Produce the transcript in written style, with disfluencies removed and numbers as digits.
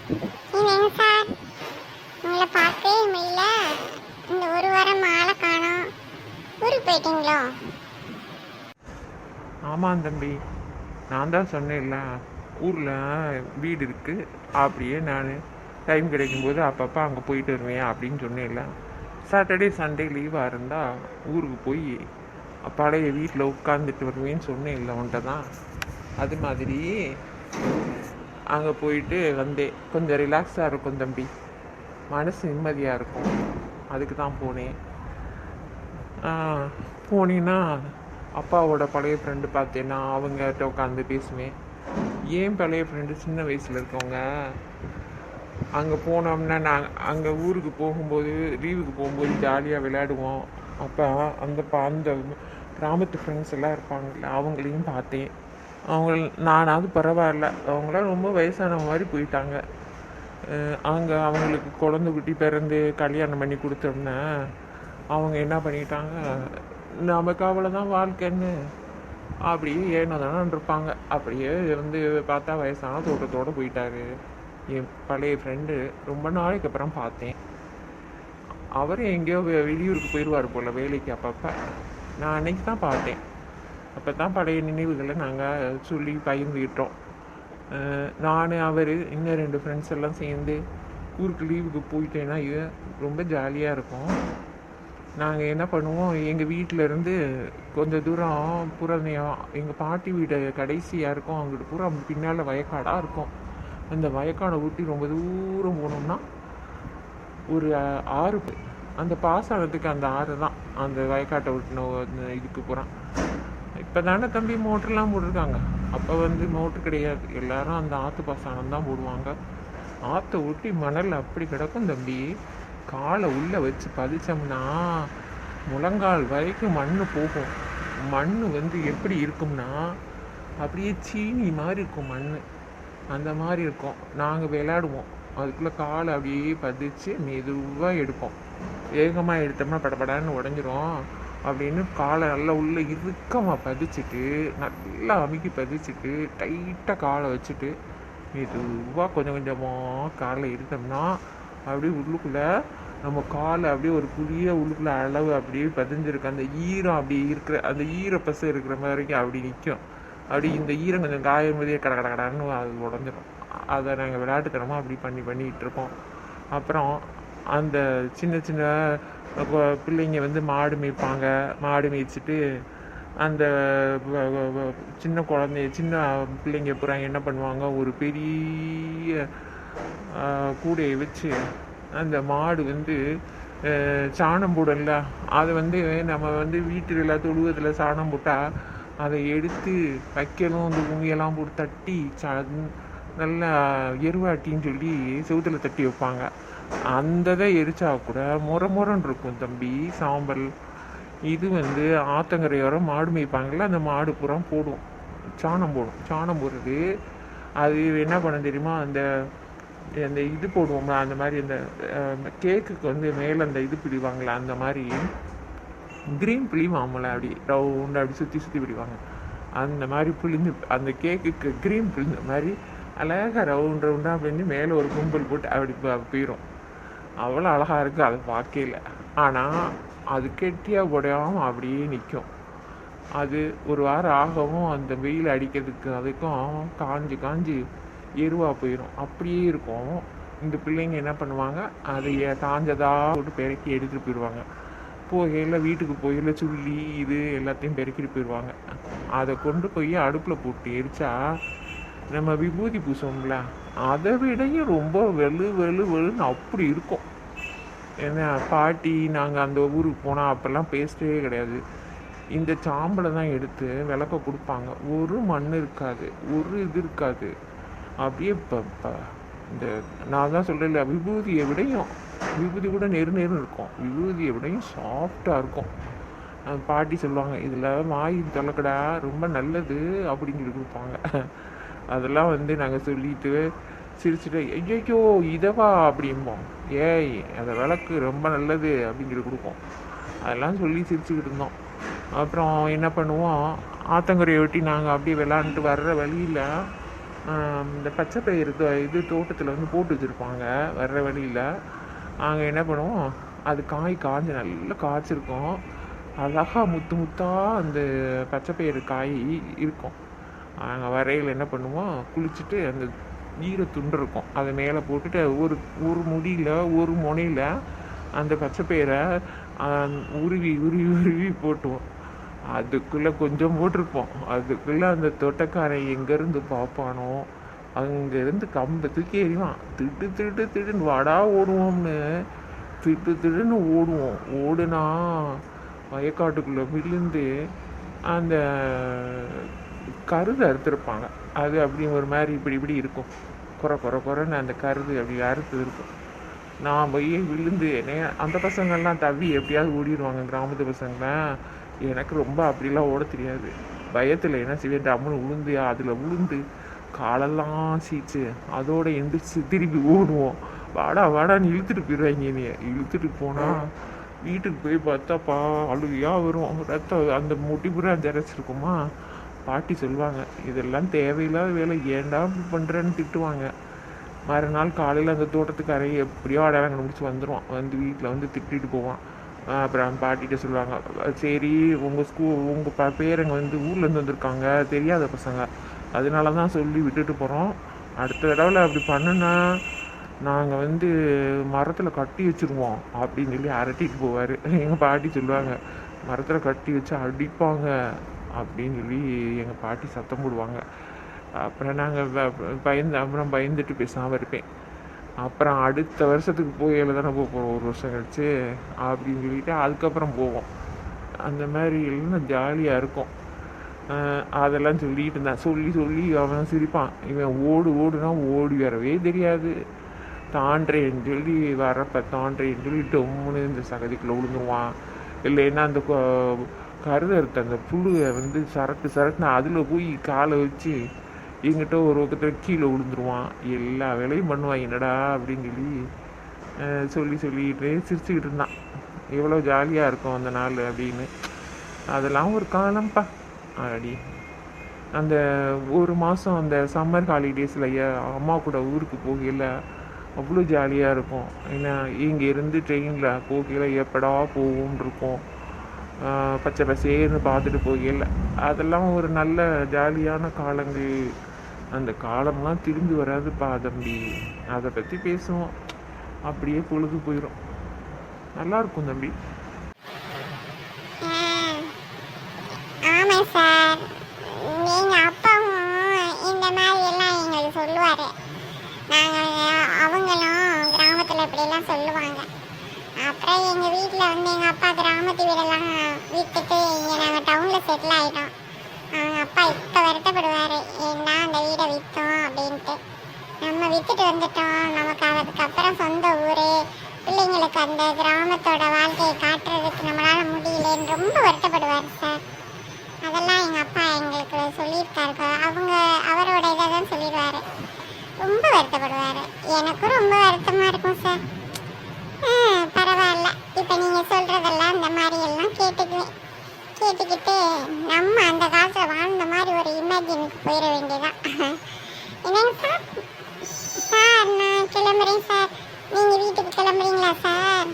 என்னங்க சார், உங்களை பார்க்கவே முடியல. இந்த ஒரு வாரம் ஆளை காணோம். ஊருக்கு போயிட்டீங்களோ? ஆமாம் தம்பி, நான் தான் சொன்னேன்ல, ஊரில் வீடு இருக்குது. அப்படியே நான் டைம் கிடைக்கும்போது அப்பப்போ அங்கே போயிட்டு வருவேன் அப்படின்னு சொன்னேன்ல. சாட்டர்டே சண்டே லீவாக இருந்தால் ஊருக்கு போய் பழைய வீட்டில் உட்காந்துட்டு வருவேன்னு சொன்னேன்ல உன்ட்ட தான். அது மாதிரி அங்கே போயிட்டு வந்தேன். கொஞ்சம் ரிலாக்ஸாக இருக்கும் தம்பி, மனசு நிம்மதியாக இருக்கும். அதுக்கு தான் போனேன். போனீங்கன்னா அப்பாவோட பழைய ஃப்ரெண்டு பார்த்தேன்னா அவங்ககிட்ட உட்காந்து பேசுவேன். ஏன் பழைய ஃப்ரெண்டு சின்ன வயசில் இருக்கவங்க அங்கே போனோம்னா அங்கே ஊருக்கு போகும்போது லீவுக்கு போகும்போது ஜாலியாக விளையாடுவோம். அப்போ அந்த கிராமத்து ஃப்ரெண்ட்ஸ் எல்லாம் இருப்பாங்கல்ல, அவங்களையும் பார்த்தேன். நானாவது பரவாயில்ல, அவங்களாம் ரொம்ப வயசான மாதிரி போயிட்டாங்க. அங்கே அவங்களுக்கு குழந்தை குட்டி பிறந்து கல்யாணம் பண்ணி கொடுத்தோம்னா அவங்க என்ன பண்ணிட்டாங்க, நமக்கு அவ்வளோதான் வாழ்க்கைன்னு அப்படியே ஏனோ தானே இருப்பாங்க. அப்படியே வந்து பார்த்தா வயசான தோட்டத்தோடு போயிட்டாரு. என் பழைய ஃப்ரெண்டு ரொம்ப நாளைக்கு அப்புறம் பார்த்தேன். அவர் எங்கேயோ வெளியூருக்கு போயிடுவார் போல் வேலைக்கு அப்பப்போ. நான் அன்னைக்கு தான் பார்த்தேன். அப்போ தான் பழைய நினைவுகளை நாங்கள் சொல்லி பகிர்ந்துக்கிட்டோம். நான் அவர் இன்னும் 2 ஃப்ரெண்ட்ஸ் எல்லாம் சேர்ந்து ஊருக்கு லீவுக்கு போயிட்டேன்னா இது ரொம்ப ஜாலியாக இருக்கும். நாங்கள் என்ன பண்ணுவோம், எங்கள் வீட்டிலேருந்து கொஞ்சம் தூரம் புறநேயம் எங்கள் பாட்டி வீடு கடைசியாக இருக்கும். அங்கிட்டு பூரா பின்னால் வயக்காடாக இருக்கும். அந்த வயக்காடை ஊட்டி ரொம்ப தூரம் போனோம்னா ஒரு ஆறு, அந்த பாசனத்துக்கு அந்த ஆறு தான் அந்த வயக்காட்டை ஊட்டின இதுக்கு போகிறான். இப்போ தானே தம்பி மோட்டர்லாம் போட்டிருக்காங்க. அப்போ வந்து மோட்ரு கிடையாது, எல்லாரும் அந்த ஆற்று பாசனம் தான் போடுவாங்க. ஆற்றை ஒட்டி மணல் அப்படி கிடக்கும் தம்பி. காலை உள்ளே வச்சு பதிச்சோம்னா முழங்கால் வரைக்கும் மண் போகும். மண் வந்து எப்படி இருக்கும்னா அப்படியே சீனி மாதிரி இருக்கும் மண், அந்த மாதிரி இருக்கும். நாங்கள் விளையாடுவோம், அதுக்குள்ளே காலை அப்படியே பதிச்சு மெதுவாக எடுப்போம். வேகமாக எடுத்தோம்னா படப்படான்னு உடஞ்சிரும். அப்படின்னு காலை நல்லா உள்ளே இறுக்கமாக பதிச்சுட்டு நல்லா அமுக்கி பதிச்சுட்டு டைட்டாக காலை வச்சுட்டு மெதுவாக கொஞ்சம் கொஞ்சமாக காலை எடுத்தோம்னா அப்படியே உள்ளுக்குள்ளே நம்ம காலை அப்படியே ஒரு புதிய உள்ளுக்குள்ளே அளவு அப்படியே பதிஞ்சிருக்கு. அந்த ஈரம் அப்படி இருக்கிற அந்த ஈரப்பசை இருக்கிற மாதிரிக்கும் அப்படி நிற்கும். அப்படி இந்த ஈரம் கொஞ்சம் காயும் போதே கட கட கடன்னு அது உடஞ்சிடும். அதை நாங்கள் விளையாட்டுத்தனமாக அப்படி பண்ணிக்கிட்டு இருப்போம். அப்புறம் அந்த சின்ன சின்ன பிள்ளைங்க வந்து மாடு மேய்ப்பாங்க. மாடு மேய்ச்சிட்டு அந்த சின்ன சின்ன பிள்ளைங்க பூரா என்ன பண்ணுவாங்க, ஒரு பெரிய கூடையை வச்சு அந்த மாடு வந்து சாணம் போடல, அதை வந்து நம்ம வந்து வீட்டில் தொழுவத்தில் சாணம் போட்டால் அதை எடுத்து வைக்கணும். அந்த உமியெல்லாம் போட்டு தட்டி நல்லா எருவாட்டின்னு சொல்லி செவுத்தில் தட்டி வைப்பாங்க. அந்த இதை எரிச்சா கூட முறன்னு இருக்கும் தம்பி சாம்பல். இது வந்து ஆத்தங்கரையோரம் மாடு மேய்ப்பாங்கள்ல, அந்த மாடு புறம் போடும், சாணம் போடும். சாணம் போடுறது அது என்ன பண்ண தெரியுமா, அந்த அந்த இது போடுவோம்ல, அந்த மாதிரி அந்த கேக்குக்கு வந்து மேலே அந்த இது பிடிவாங்களே, அந்த மாதிரி க்ரீன் பிழிவாமல அப்படி ரவுண்டு அப்படி சுற்றி பிடிவாங்க. அந்த மாதிரி பிழிந்து அந்த கேக்குக்கு க்ரீன் பிழிந்த மாதிரி அழகாக ரவுண்டாக அப்படின்னு மேலே ஒரு கும்பல் போட்டு அப்படி போயிடும். அவ்வளோ அழகாக இருக்குது அதை பார்க்கல. ஆனால் அது கெட்டியாக உடையாமல் அப்படியே நிற்கும். அது ஒரு வாரம் ஆகவும் அந்த வெயில் அடிக்கிறதுக்கு அதுக்கும் காஞ்சி எருவாக போயிடும். அப்படியே இருக்கும். இந்த பிள்ளைங்க என்ன பண்ணுவாங்க, அதை காஞ்சதாக போட்டு பெருக்கி எடுத்துகிட்டு போயிடுவாங்க. போகையில் வீட்டுக்கு போகையில் சுள்ளி இது எல்லாத்தையும் பெருக்கிட்டு போயிடுவாங்க. அதை கொண்டு போய் அடுப்பில் போட்டு எரிச்சா நம்ம விபூதி பூசோம்ல, அதை விடையும் ரொம்ப வெளுன்னு அப்படி இருக்கும். ஏன்னா பாட்டி நாங்கள் அந்த ஊருக்கு போனால் அப்போல்லாம் பேஸ்ட்டே கிடையாது. இந்த சாம்பலை தான் எடுத்து விளக்க கொடுப்பாங்க. ஒரு மண் இருக்காது, ஒரு இது இருக்காது. அப்படியே இப்போ இந்த நான் தான் சொல்கிறேன்ல, விபூதியை விடையும் விபூதி கூட நெருன்னு இருக்கும், விபூதியை விடையும் சாஃப்டாக இருக்கும். பாட்டி சொல்லுவாங்க, இதில் வாய் தொலைக்கடா ரொம்ப நல்லது அப்படின்னு சொல்லி கொடுப்பாங்க. அதெல்லாம் வந்து நாங்கள் சொல்லிட்டு சிரிச்சுட்டு ஐயோ இதவா அப்படிம்போம். ஏய் அந்த விளக்கு ரொம்ப நல்லது அப்படின்னு சொல்லி கொடுப்போம். அதெல்லாம் சொல்லி சிரிச்சுக்கிட்டு இருந்தோம். அப்புறம் என்ன பண்ணுவோம், ஆத்தங்கரையை ஒட்டி நாங்கள் அப்படியே விளாண்டுட்டு வர்ற வழியில் இந்த பச்சை பயிறு இது தோட்டத்தில் வந்து போட்டு வச்சுருப்பாங்க வர்ற வழியில். அங்கே என்ன பண்ணுவோம், அது காஞ்சு நல்லா காய்ச்சிருக்கும். அழகா முத்து முத்தாக அந்த பச்சை பயிறு காய் இருக்கும். நாங்கள் வரையில் என்ன பண்ணுவோம், குளிச்சுட்டு அந்த ஈர துண்டு இருக்கும் அதை மேலே போட்டுட்டு ஒரு முடியில் ஒரு முனையில் அந்த பச்சை பயிரை உருவி உருவி உருவி போட்டுவோம். அதுக்குள்ளே கொஞ்சம் போட்டிருப்போம். அதுக்குள்ளே அந்த தோட்டக்காரன் எங்கேருந்து பார்ப்பானோ அங்கேருந்து கம்பை தூக்கி எறிவான். திட்டு திட்டு திட்டுன்னு வாடா ஓடுவோம்னு திட்டு திட்டுன்னு ஓடுவோம். ஓடுனா வயக்காட்டுக்குள்ளே விழுந்து அந்த கருது அறுத்துருப்பாங்க. அது அப்படி ஒரு மாதிரி இப்படி இப்படி இருக்கும், குறைன்னு அந்த கருது அப்படி அறுத்து இருக்கும். நான் போய் விழுந்து அந்த பசங்கள்லாம் தவி எப்படியாவது ஓடிடுவாங்க கிராமத்து பசங்களாம். எனக்கு ரொம்ப அப்படிலாம் ஓட தெரியாது. பயத்தில் என்ன செய்வேன், டம்முன்னு விழுந்து அதில் விழுந்து காலெல்லாம் சீச்சு அதோட எந்திரிச்சு திருப்பி ஓடுவோம். வாடா வாடான்னு இழுத்துட்டு போயிடுவாங்க. நீ இழுத்துட்டு போனால் வீட்டுக்கு போய் பார்த்தாப்பா அழுவியாக வரும். ரத்தம் அந்த முட்டி பூரா ஜரைச்சிருக்குமா. பாட்டி சொல்லுவாங்க, இதெல்லாம் தேவையில்லாத வேலை, ஏன்டா இப்படி பண்ணுறேன்னு திட்டுவாங்க. மறுநாள் காலையில் அந்த தோட்டத்துக்கு அறையை எப்படியோ அடையாளம் முடிச்சு வந்துடுவான். வந்து வீட்டில் வந்து திட்டிட்டு போவான். அப்புறம் பாட்டிகிட்ட சொல்லுவாங்க, சரி உங்கள் பேரங்க வந்து ஊர்லேருந்து வந்திருக்காங்க, தெரியாத பசங்க, அதனால தான் சொல்லி விட்டுட்டு போகிறோம். அடுத்த தடவை அப்படி பண்ணுனா நாங்கள் வந்து மரத்தில் கட்டி வச்சுருவோம் அப்படின்னு சொல்லி அரட்டிட்டு போவார். எங்கள் பாட்டி சொல்லுவாங்க, மரத்தில் கட்டி வச்சு அடிப்பாங்க அப்படின்னு சொல்லி எங்கள் பாட்டி சத்தம் போடுவாங்க. அப்புறம் நாங்கள் பயந்துட்டு பேசாமல் இருப்பேன். அப்புறம் அடுத்த வருஷத்துக்கு போகையில் தானே போகிறோம், ஒரு வருஷம் கழிச்சு அப்படின்னு சொல்லிட்டு அதுக்கப்புறம் போவோம். அந்த மாதிரி எல்லாம் ஜாலியாக இருக்கும். அதெல்லாம் சொல்லிட்டு இருந்தேன். சொல்லி அவன் சிரிப்பான். இவன் ஓடுனா ஓடி வரவே தெரியாது. தாண்டேன்னு சொல்லி தாண்டேன்னு சொல்லி டொம்முன்னு இந்த சகதிக்குள்ளே விழுந்துருவான். இல்லைன்னா அந்த கருதறுத்த அந்த புழுவை வந்து சரட்டுன்னு அதில் போய் காலை வச்சு எங்கிட்ட ஒரு பக்கத்தில் கீழே விழுந்துருவான். எல்லா வேலையும் பண்ணுவான். என்னடா அப்படின்னு சொல்லிட்டு சிரிச்சுக்கிட்டு இருந்தான். எவ்வளோ ஜாலியாக இருக்கும் அந்த நாள் அப்படின்னு. அதெல்லாம் ஒரு காலம்ப்பா. அப்படி அந்த ஒரு மாதம் அந்த சம்மர் ஹாலிடேஸில் அம்மா கூட ஊருக்கு போகையில் அவ்வளோ ஜாலியாக இருக்கும். ஏன்னா இங்கேருந்து ட்ரெயினில் போகையில் எப்படா போகும்னு இருக்கும். பச்சை பசேர்னு பார்த்துட்டு போகையில் அதெல்லாம் ஒரு நல்ல ஜாலியான காலங்கள். அந்த காலம்லாம் திரும்பி வராதுப்பா தம்பி. அதை பற்றி பேசுவோம், அப்படியே பொழுது போயிடும். நல்லாயிருக்கும் தம்பி. ஆமாம் சார், எங்கள் அப்பாவும் இந்த மாதிரி எல்லாம் எங்களுக்கு சொல்லுவார். அவங்களும் கிராமத்தில் இப்படியெல்லாம் சொல்லுவாங்க. அப்புறம் எங்கள் வீட்டில் வந்து எங்கள் அப்பா கிராமத்து வீடெல்லாம் விற்றுட்டு இங்கே நாங்கள் டவுனில் செட்டில் ஆகிட்டோம். அவங்க அப்பா இப்போ வருத்தப்படுவார், ஏன்னா அந்த வீடை விற்றோம் அப்படின்ட்டு. நம்ம விற்றுட்டு வந்துட்டோம், நமக்கு அதுக்கப்புறம் சொந்த ஊர், பிள்ளைங்களுக்கு அந்த கிராமத்தோட வாழ்க்கையை காட்டுறதுக்கு நம்மளால் முடியலன்னு ரொம்ப வருத்தப்படுவார் சார். அதெல்லாம் எங்கள் அப்பா எங்களுக்கு சொல்லியிருக்காரு. அவரோட இதை தான் சொல்லிடுவார். ரொம்ப வருத்தப்படுவார். எனக்கும் ரொம்ப வருத்தமாக இருக்கும் சார். பரவாயில்ல, இப்போ நீங்கள் சொல்கிறதெல்லாம் இந்த மாதிரி எல்லாம் கேட்டுக்கிட்டு நம்ம அந்த காலத்தில் வாழ்ந்த மாதிரி ஒரு இமேஜினுக்கு போயிட வேண்டியதான். என்னங்க சார்? சார் நான் கிளம்புறேன் சார். நீங்கள் வீட்டுக்கு கிளம்புறீங்களா சார்?